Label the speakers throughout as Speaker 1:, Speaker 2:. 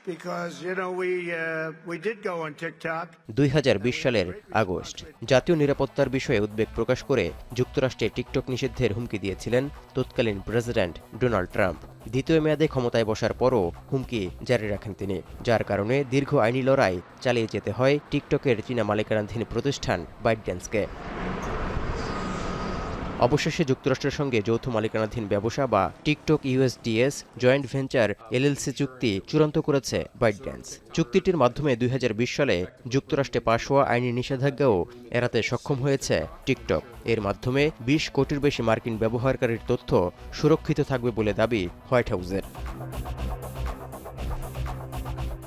Speaker 1: because we did go on TikTok.
Speaker 2: 2020 সালের August জাতীয় নিরাপত্তার বিষয়ে উদ্বেগ প্রকাশ করে যুক্তরাষ্ট্রে টিকটক নিষিদ্ধের হুমকি দিয়েছিলেন তৎকালীন প্রেসিডেন্ট ডোনাল্ড ট্রাম্প। দ্বিতীয় মেয়াদে ক্ষমতায় বসার পরও হুমকি জারি রাখেন তিনি, যার কারণে দীর্ঘ আইনি লড়াই চালিয়ে যেতে হয় টিকটকের চীনা মালিকানাধীন প্রতিষ্ঠান বাইটড্যান্সকে। অবশেষে যুক্তরাষ্ট্রের সঙ্গে যৌথ মালিকানাধীন ব্যবসা বা টিকটক ইউএসডিএস জয়েন্ট ভেঞ্চার এলএলসি চুক্তি চূড়ান্ত করেছে বাইটড্যান্স। চুক্তিটির মাধ্যমে 2020 সালে যুক্তরাষ্ট্রে পাশ হওয়া আইনি নিষেধাজ্ঞাও এড়াতে সক্ষম হয়েছে টিকটক। এর মাধ্যমে 20 কোটির বেশি মার্কিন ব্যবহারকারীর তথ্য সুরক্ষিত থাকবে বলে দাবি হোয়াইট হাউসের।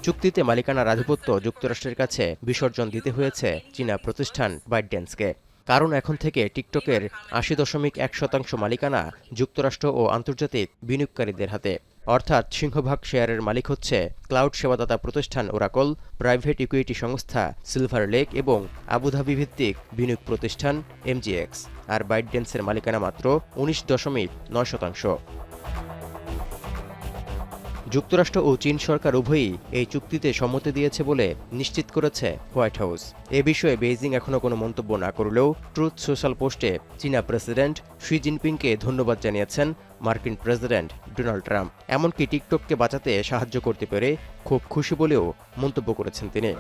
Speaker 2: চুক্তিতে মালিকানার আধিপত্য যুক্তরাষ্ট্রের কাছে বিসর্জন দিতে হয়েছে চীনা প্রতিষ্ঠান বাইটড্যান্সকে। কারণ এখন থেকে টিকটকের 80.1% মালিকানা যুক্তরাষ্ট্র ও আন্তর্জাতিক বিনিয়োগকারীদের হাতে। অর্থাৎ সিংহভাগ শেয়ারের মালিক হচ্ছে ক্লাউড সেবাদাতা প্রতিষ্ঠান ওরাকল, প্রাইভেট ইকুইটি সংস্থা সিলভার লেক এবং আবুধাবি ভিত্তিক বিনিয়োগ প্রতিষ্ঠান এমজিএক্স। আর বাইটড্যান্সের মালিকানা মাত্র 19.9%। যুক্তরাষ্ট্র ও চীন সরকার উভয়ই এই চুক্তিতে সম্মতি দিয়েছে বলে নিশ্চিত করেছে হোয়াইট হাউস। এ বিষয়ে বেইজিং এখনও কোনো মন্তব্য না করলেও ট্রুথ সোশ্যাল পোস্টে চীনা প্রেসিডেন্ট শি জিনপিংকে ধন্যবাদ জানিয়েছেন মার্কিন প্রেসিডেন্ট ডোনাল্ড ট্রাম্প। এমনকি টিকটককে বাঁচাতে সাহায্য করতে পেরে খুব খুশি বলেও মন্তব্য করেছেন তিনি।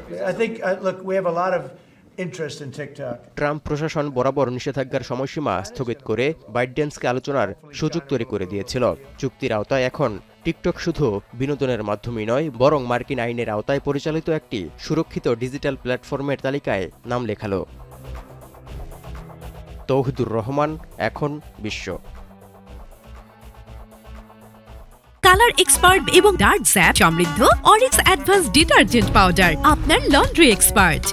Speaker 2: ট্রাম্প প্রশাসন বরাবর নিষেধাজ্ঞার সময়সীমা স্থগিত করে বাইটড্যান্সকে আলোচনার সুযোগ তৈরি করে দিয়েছিল। চুক্তির আওতায় এখন টিকটক শুধু বিনোদনের মাধ্যমই নয়, বরং মার্কিন আইনের আওতায় পরিচালিত একটি সুরক্ষিত ডিজিটাল প্ল্যাটফর্মের তালিকায় নাম লেখালো। তৌহিদুর রহমান, এখন বিশ্ব।
Speaker 3: কালার এক্সপার্ট এবং ডার্ক স্যাপ সমৃদ্ধ অরিক্স অ্যাডভান্স ডিটারজেন্ট পাউডার আপনার লন্ড্রি এক্সপার্ট।